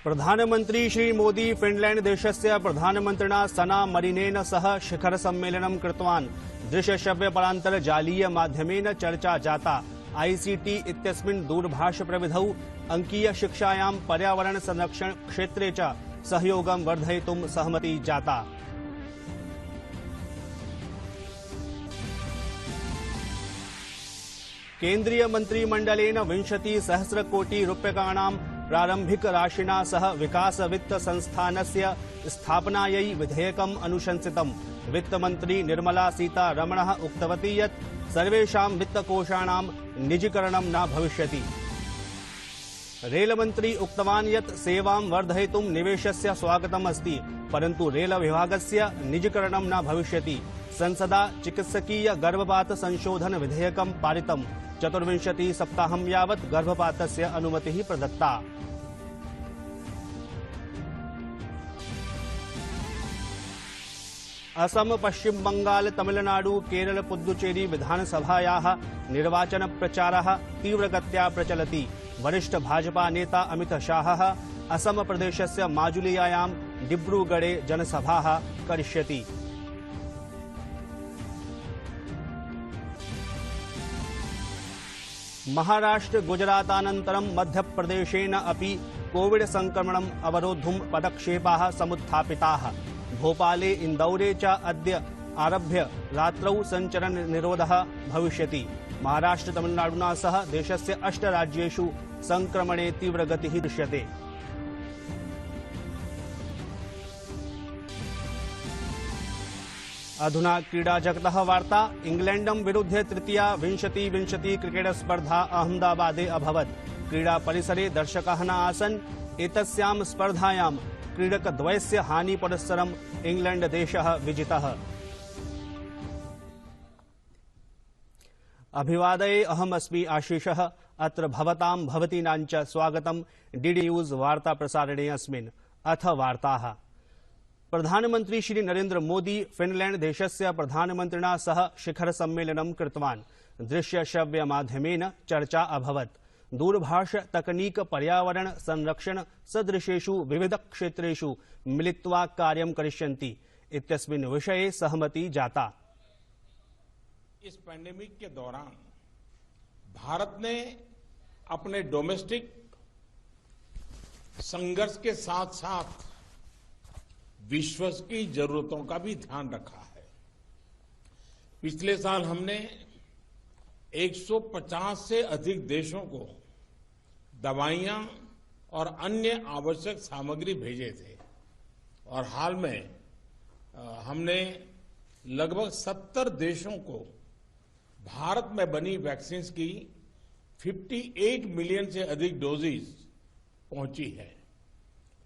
प्रधानमंत्री श्री मोदी फिनलैंड देशस्य प्रधानमन्त्रिणा सना मरीनेन सह शिखर सम्मेलनं कृतवान्। दृश्यश्रव्यपरान्तर्जालीय माध्यमेन चर्चा जाता। ICT इत्यस्मिन् दूरभाष प्रविधौ अंकीय शिक्षायां पर्यावरण संरक्षण क्षेत्रे च सहयोगं वर्धयितुं सहमति जाता। केन्द्रीय मंत्रिमंडलेन 20 सहस्र कोटि रूप्यकाणां प्रारंभिक राशिना सह विकास वित्त संस्थानस्य स्थापनायै विधेयकम् अनुशंसितम्। वित्तमन्त्री निर्मला सीतारमणः उक्तवती यत् सर्वेषां वित्तकोषाणां निजीकरणं न भविष्यति। रेलमन्त्री उक्तवान् यत् सेवां वर्धयितुं निवेशस्य स्वागतम् अस्ति, परन्तु रेल विभागस्य निजीकरणं न भविष्यति। संसदा चिकित्सकीय गर्भपात संशोधन विधेयकं पारितम्। 24 सप्ताहं यावत् गर्भपातस्य अनुमतिः प्रदत्ता। असम, पश्चिम बंगाल, तमिलनाडु, केरल, पुदुचेरी विधानसभायाः निर्वाचन प्रचारः तीव्रगत्या प्रचलति। वरिष्ठ भाजपा नेता अमित शाहः असम प्रदेशस्य माजुलियायां डिब्रूगढ़े जनसभाः करिष्यति। महाराष्ट्र गुजरातानन्तरं मध्यप्रदेशेन अपि कोविड संक्रमणम् अवरोद्धुं पदक्षेपाः समुत्थापिताः। भोपाले, इन्दौरे च अद्य आरभ्य रात्रौ सञ्चरण निरोधः भविष्यति। महाराष्ट्र तमिलनाडुना सह देशस्य 8 राज्येषु संक्रमणे तीव्रगतिः दृश्यते। अधुना क्रीडा जगतः वार्ता। इंग्लैंडं विरुध्य तृतीया 20-20 क्रिकेट स्पर्धा अहमदाबादे अभवत्। क्रीडा परिसरे दर्शकाः न आसन्। एतस्यां स्पर्धायां क्रीडकद्वयस्य हानिपुरस्सरं इंग्लैंड देशः विजितः। अभिवादये, अहमस्मि आशीषः। अत्र भवतां भवतीनां च स्वागतं डीडी न्यूज वार्ता प्रसारणे अस्मिन्। अथ वार्ताः। प्रधानमंत्री श्री नरेन्द्र मोदी फिनलैंड देशस्य प्रधानमन्त्रिणा सह शिखर सम्मेलनं कृतवान्। दृश्य श्रव्य माध्यमेन चर्चा अभवत्। दूरभाष तकनीक पर्यावरण संरक्षण सदृशेषु विविध क्षेत्रेषु मिलित्वा कार्यं करिष्यन्ति इत्यस्मिन् विषये सहमति जाता। इस पैंडेमिक के दौरान भारत ने अपने डोमेस्टिक संघर्ष के साथ साथ विश्व की जरूरतों का भी ध्यान रखा है। पिछले साल हमने 150 से अधिक देशों को दवाइयां और अन्य आवश्यक सामग्री भेजे थे और हाल में हमने लगभग 70 देशों को भारत में बनी वैक्सीन की 58 मिलियन से अधिक डोजेज पहुंची है।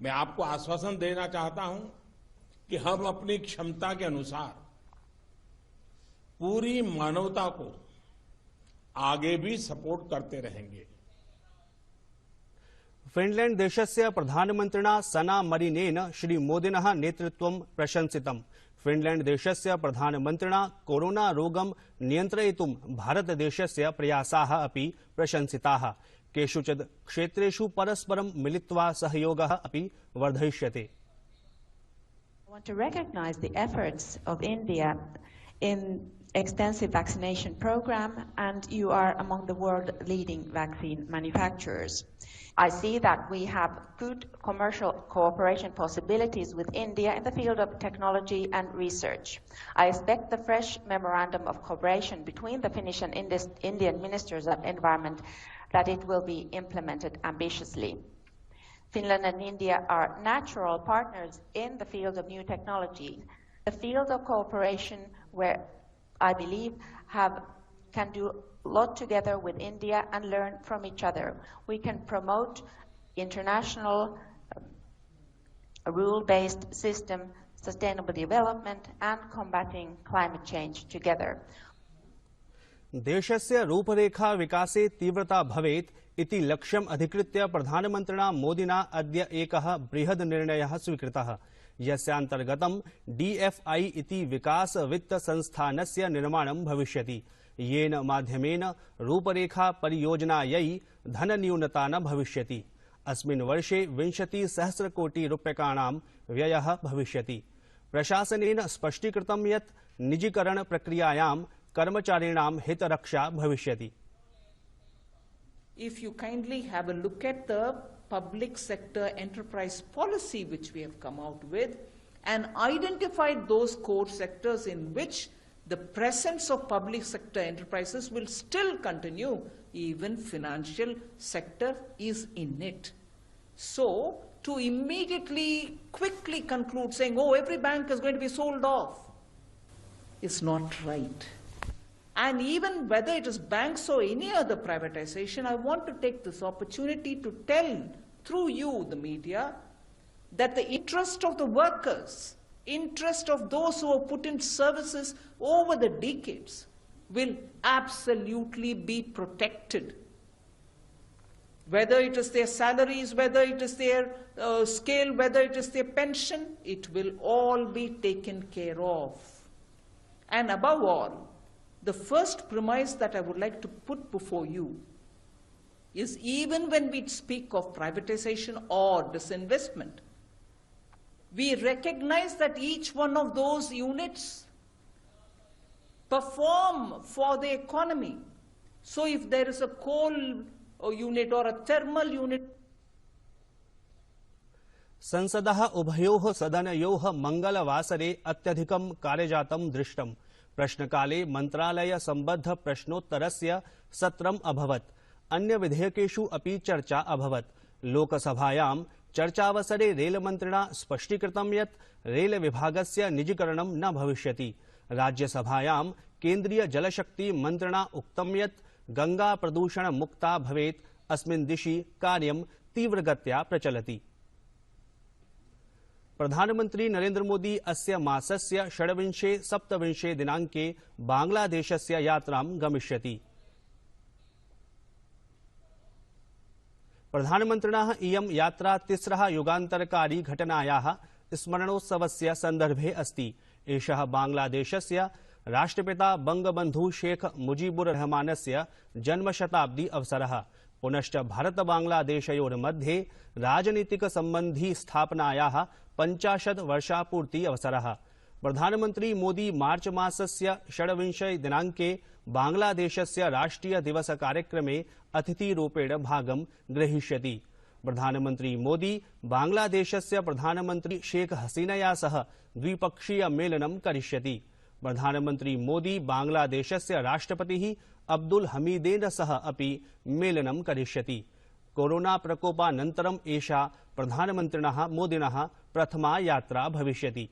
मैं आपको आश्वासन देना चाहता हूं कि हम अपनी क्षमता के अनुसार पूरी मानवता को आगे भी सपोर्ट करते रहेंगे। फिनलैंड देशस्य प्रधानमन्त्रिणा सना मरीनेन श्री मोदिनः नेतृत्वं प्रशंसितम्। फिनलैंड देशस्य प्रधानमन्त्रिणा कोरोना रोगं नियन्त्रयितुं भारतदेशस्य प्रयासाः अपि प्रशंसिताः। केषुचित् क्षेत्रेषु परस्परं मिलित्वा सहयोगः अपि वर्धयिष्यते। I want to recognize the efforts of India in extensive vaccination program, and you are among the world leading vaccine manufacturers. I see that we have good commercial cooperation possibilities with India in the field of technology and research. I expect the fresh memorandum of cooperation between the Finnish and Indian ministers of environment that it will be implemented ambitiously. Finland and India are natural partners in the field of new technology, a field of cooperation where I believe can do a lot together with India and learn from each other. We can promote international rule-based system, sustainable development and combating climate change together. देशस्य रूपरेखा विकासे तीव्रता भवेत् इति लक्ष्यम् अधिकृत्य प्रधानमन्त्रिणा मोदिना अद्य एकः बृहद् निर्णयः स्वीकृतः, यस्यान्तर्गतं DFI इति विकास वित्त संस्थानस्य निर्माणं भविष्यति, येन माध्यमेन रूपरेखा परियोजनायै धनन्यूनता न भविष्यति। अस्मिन् वर्षे 20,000,000,000 व्ययः भविष्यति। प्रशासनेन स्पष्टीकृतं यत् निजीकरण प्रक्रियायां कर्मचारिणां हितरक्षा भविष्यति। If you kindly have a look at the public sector enterprise policy which we have come out with and identified those core sectors in which the presence of public sector enterprises will still continue, even financial sector is in it. So, to immediately, quickly conclude saying, oh, every bank is going to be sold off, is not right. And even whether it is banks or any other privatization, I want to take this opportunity to tell, through you, the media, that the interest of the workers, interest of those who have put in services over the decades will absolutely be protected. Whether it is their salaries, whether it is their scale, whether it is their pension, it will all be taken care of. And above all, the first premise that I would like to put before you is even when we speak of privatization or disinvestment, we recognize that each one of those units perform for the economy. So if there is a coal unit or a thermal unit, संसदः उभयोः सदनयोः मंगलवासरे अत्यधिकं कार्यजातं दृष्टम्। प्रश्नकाले मन्त्रालय सम्बद्ध प्रश्नोत्तरस्य सत्रम् अभवत्। अन्य विधेयकेषु अपि चर्चा अभवत्। लोकसभायां चर्चावसरे रेलमन्त्रिणा स्पष्टीकृतं यत् रेल विभागस्य निजीकरणं न भविष्यति। राज्यसभायां केन्द्रीय जलशक्ति मन्त्रिणा उक्तं यत् गंगा प्रदूषण मुक्ता भवेत्। अस्मिन् दिशि कार्यं तीव्रगत्या प्रचलति। प्रधानमंत्री नरेंद्र मोदी अस्य मासस्य 26-27 दिनांके बांग्लादेशस्य यात्रां गमिष्यति। प्रधानमन्त्रिणः इयं यात्रा तिस्रः युगान्तरकारी घटनायाः स्मरणोत्सवस्य सन्दर्भे अस्ति। एषः बांग्लादेशस्य राष्ट्रपिता बंगबन्धु शेख मुजीबुर रहमानस्य जन्मशताब्दी अवसरः। पुनश्च भारत बांग्लादेशयोर्मध्ये राजनीतिक संबंधी स्थापनायाः 50 वर्षापूर्ति अवसरः। प्रधानमंत्री मोदी मार्च मासस्य 26 दिनांके बांग्लादेशस्य राष्ट्रीय दिवस कार्यक्रमे अतिथिरूपेण भागं ग्रहीष्यति। प्रधानमंत्री मोदी बांग्लादेशस्य प्रधानमंत्री शेख हसीनया सह द्विपक्षीय मेलनं करिष्यति। प्रधानमंत्री मोदी बांग्लादेशस्य राष्ट्रपतिः अब्दुल हमीदेन सह अपि मेलनं करिष्यति। कोरोना प्रकोपानन्तरम् एषा प्रधानमन्त्रिणः मोदिनः प्रथमा यात्रा भविष्यति।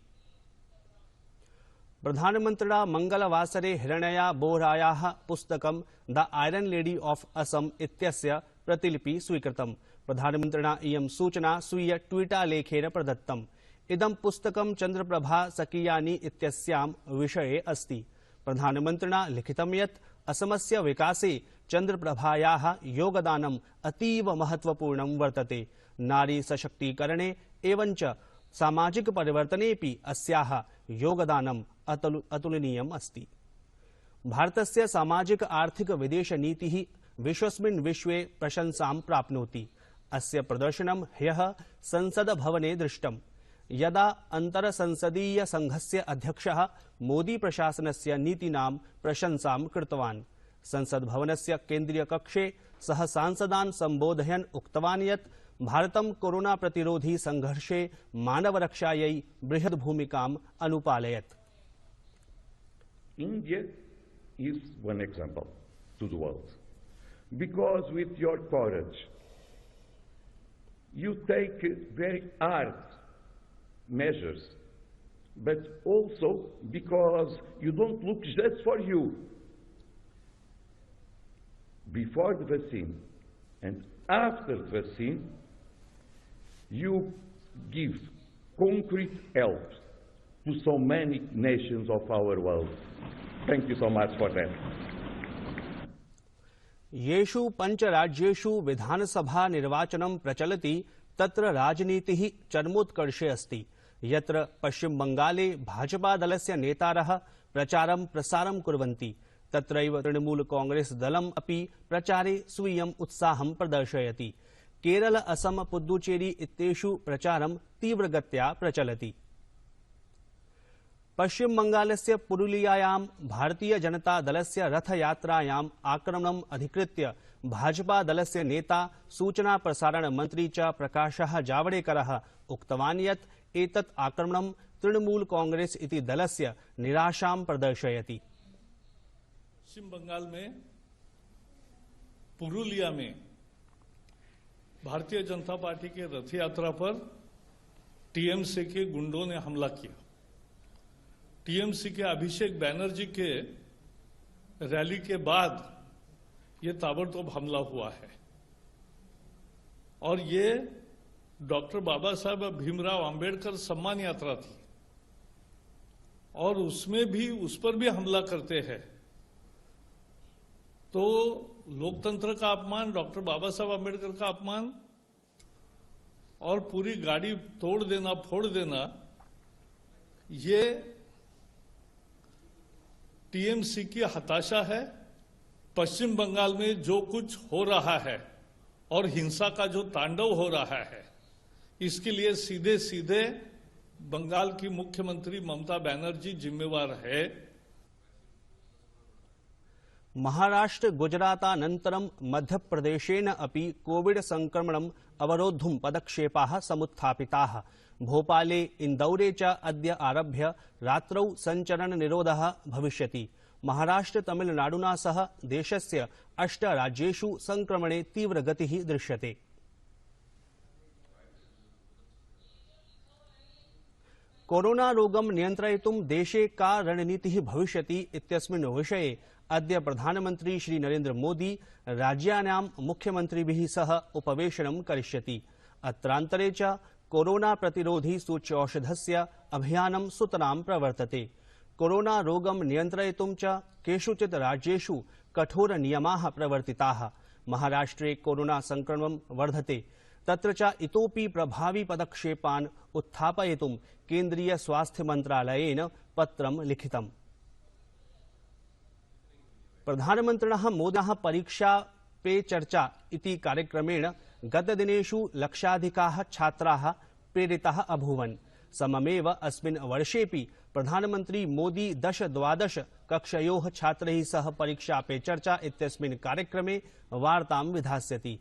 प्रधानमन्त्रिणा मंगलवासरे हिरण्या बोहरायाः पुस्तकं the iron lady of Assam इत्यस्य प्रतिलिपि स्वीकृतम्। प्रधानमन्त्रिणा इयं सूचना स्वीय ट्वीटालेखेन प्रदत्तम्। इदं पुस्तकं चन्द्रप्रभा सकियानी इत्यस्यां विषये अस्ति। प्रधानमन्त्रिणा लिखितं यत् असमस्य विकासे चन्द्रप्रभायाः योगदानम् अतीव महत्वपूर्णं वर्तते। नारी सशक्तीकरणे एवञ्च सामाजिक परिवर्तनेऽपि अस्याः योगदानम् अतुलनीयम् अस्ति। भारतस्य सामाजिक आर्थिक विदेश नीतिः विश्वस्मिन् विश्वे प्रशंसां प्राप्नोति। अस्य प्रदर्शनं ह्यः संसद भवने दृष्टम्। यदा अंतरसंसदीय संघस्य अध्यक्षः मोदी प्रशासनस्य नीतीनां प्रशंसां कृतवान्। संसद भवनस्य केन्द्रीय कक्षे सः सांसदान् सम्बोधयन् उक्तवान् यत् भारतं कोरोना प्रतिरोधी संघर्षे मानवरक्षायै बृहत् भूमिकाम् अनुपालयत्। India is one example to the world because with your courage you take very hard measures, but also because you don't look just for you. Before the vaccine and after the vaccine, you give concrete help to so many nations of our world. Thank you so much for that. येषु पञ्चराज्येषु विधानसभा निर्वाचनं प्रचलति तत्र राजनीतिः चरमोत्कर्षे अस्ति। यत्र पश्चिम बंगाले भाजपा दलस्य नेतारः प्रचारं प्रसारं कुर्वन्ति तत्रैव तृणमूल कांग्रेस दलम् अपि प्रचारे स्वीयम् उत्साहं प्रदर्शयति। केरल असम पुद्दुचेरी इत्येषु प्रचारं तीव्रगत्या प्रचलति। पश्चिम बंगालस्य पुरुलियायां भारतीय जनता दलस्य रथयात्रायाम् आक्रमणम् अधिकृत्य भाजपा दलस्य नेता सूचना प्रसारण मंत्री च प्रकाशः जावडेकरः उक्तवान् यत् एतत् आक्रमणं तृणमूल कांग्रेस इति दलस्य निराशां प्रदर्शयति। पश्चिम बंगाल में पुरुलिया में भारतीय जनता पार्टी के रथ यात्रा पर टीएमसी के गुंडों ने हमला किया। टीएमसी के अभिषेक बैनर्जी के रैली के बाद ये ताबड़तोड़ हमला हुआ है और ये डॉक्टर बाबा साहब भीमराव अंबेडकर सम्मान यात्रा थी और उसमें भी उस पर भी हमला करते हैं तो लोकतंत्र का अपमान, डॉक्टर बाबा साहब अंबेडकर का अपमान और पूरी गाड़ी तोड़ देना, फोड़ देना, ये टीएमसी की हताशा है। पश्चिम बंगाल में जो कुछ हो रहा है और हिंसा का जो तांडव हो रहा है, इसके लिए सीधे सीधे बंगाल की मुख्यमंत्री ममता बनर्जी जिम्मेवार है। महाराष्ट्र गुजरातानन्तरं मध्यप्रदेशेन अपि कोविड संक्रमणम् अवरोद्धुं पदक्षेपाः समुत्थापिताः। भोपाले इन्दौरे च अद्य आरभ्य रात्रौ सञ्चरणनिरोधः भविष्यति। महाराष्ट्र तमिलनाडुना सह देशस्य 8 राज्येषु संक्रमणे तीव्रगतिः दृश्यते। कोरोना रोगं नियन्त्रयितुं देशे का रणनीतिः भविष्यति इत्यस्मिन् विषये अद्य प्रधानमन्त्री श्री नरेन्द्र मोदी राज्यानां मुख्यमन्त्रिभिः सह उपवेशनं करिष्यति। अत्रान्तरे च कोरोना प्रतिरोधी सूच्यौषधस्य अभियानं सुतरां प्रवर्तते। कोरोना रोगं नियन्त्रयितुं च केषुचित् राज्येषु कठोर नियमाः प्रवर्तिताः। महाराष्ट्रे कोरोना संक्रमणं वर्धते, तत्र च इतोपि प्रभावी पदक्षेपान् उत्थापयितुं केन्द्रीय स्वास्थ्य मन्त्रालयेन पत्रं लिखितम्। प्रधानमन्त्रिणः मोदिनः परीक्षा पे चर्चा इति कार्यक्रमेण गतदिनेषु लक्षाधिकाः छात्राः प्रेरिताः अभूवन्। सममेव अस्मिन् वर्षेपि प्रधानमन्त्री मोदी 10-12 कक्षयोः छात्रैः सह परीक्षा पे चर्चा इत्यस्मिन् कार्यक्रमे वार्तां विधास्यति।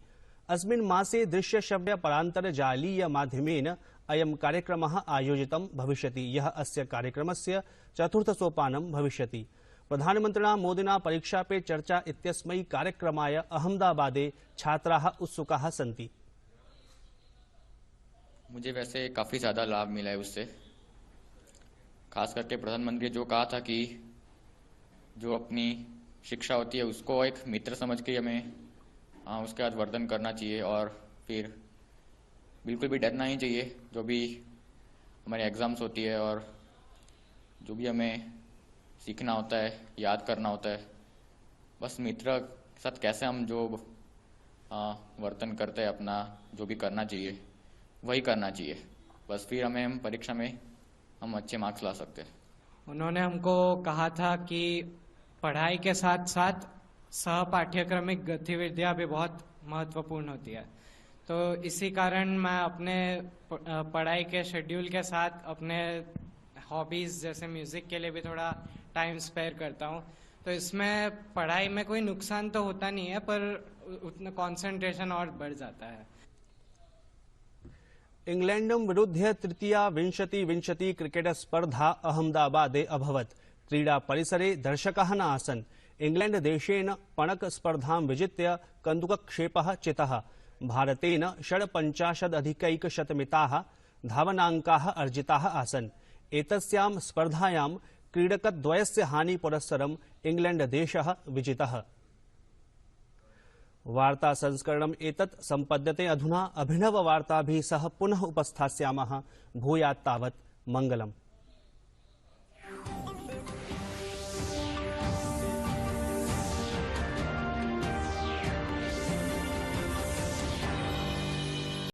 अस्मिन् मासे दृश्यश्रव्य परान्तर्जालीय माध्यमेन अयं कार्यक्रमः आयोजितं भविष्यति, यः अस्य कार्यक्रमस्य चतुर्थसोपानं भविष्यति। प्रधानमन्त्रिणा मोदिना परीक्षा पे चर्चा इत्यस्मै कार्यक्रमाय अहमदाबादे छात्राः उत्सुकाः सन्ति। मुझे वैसे काफ़ी ज़्यादा लाभ मिला है उससे। खास करके प्रधानमंत्री जो कहा था कि जो अपनी शिक्षा होती है उसको एक मित्र समझ के हमें उसके साथ वर्तन करना चाहिए और फिर बिल्कुल भी डरना ही चाहिए। जो भी हमारे एग्ज़ाम्स होती है और जो भी हमें सीखना होता है, याद करना होता है, बस मित्र के साथ कैसे हम जो वर्तन करते हैं, अपना जो भी करना चाहिए वही करना चाहिए। बस फिर हम परीक्षा में हम अच्छे मार्क्स ला सकते हैं। उन्होंने हमको कहा था कि पढ़ाई के साथ साथ सह पाठ्यक्रमिक गतिविधियाँ भी बहुत महत्वपूर्ण होती है। तो इसी कारण मैं अपने पढ़ाई के शेड्यूल के साथ अपने हॉबीज़ जैसे म्यूज़िक के लिए भी थोड़ा टाइम स्पेयर करता हूँ। तो इसमें पढ़ाई में कोई नुकसान तो होता नहीं है, पर उतना कंसंट्रेशन और बढ़ जाता है। इंग्लैंडं विरुध्य तृतीया 20-20 क्रिकेट स्पर्धा अहमदाबादे अभवत्। क्रीडा परिसरे दर्शकाः न आसन्। इंग्लैंड देशेन पणक स्पर्धां विजित्य कन्दुकक्षेपः चितः। भारतेन 56-अधिकैकशतमिताः धावनाङ्काः अर्जिताः आसन्। एतस्यां स्पर्धायां क्रीडकद्वयस्य हानिपुरस्सरम् इंग्लैंड देशः विजितः। वार्ता संस्करणम् एतत् सम्पद्यते अधुना। अभिनववार्ताभिः सह पुनः उपस्थास्यामः। भूयात् तावत् मङ्गलम्।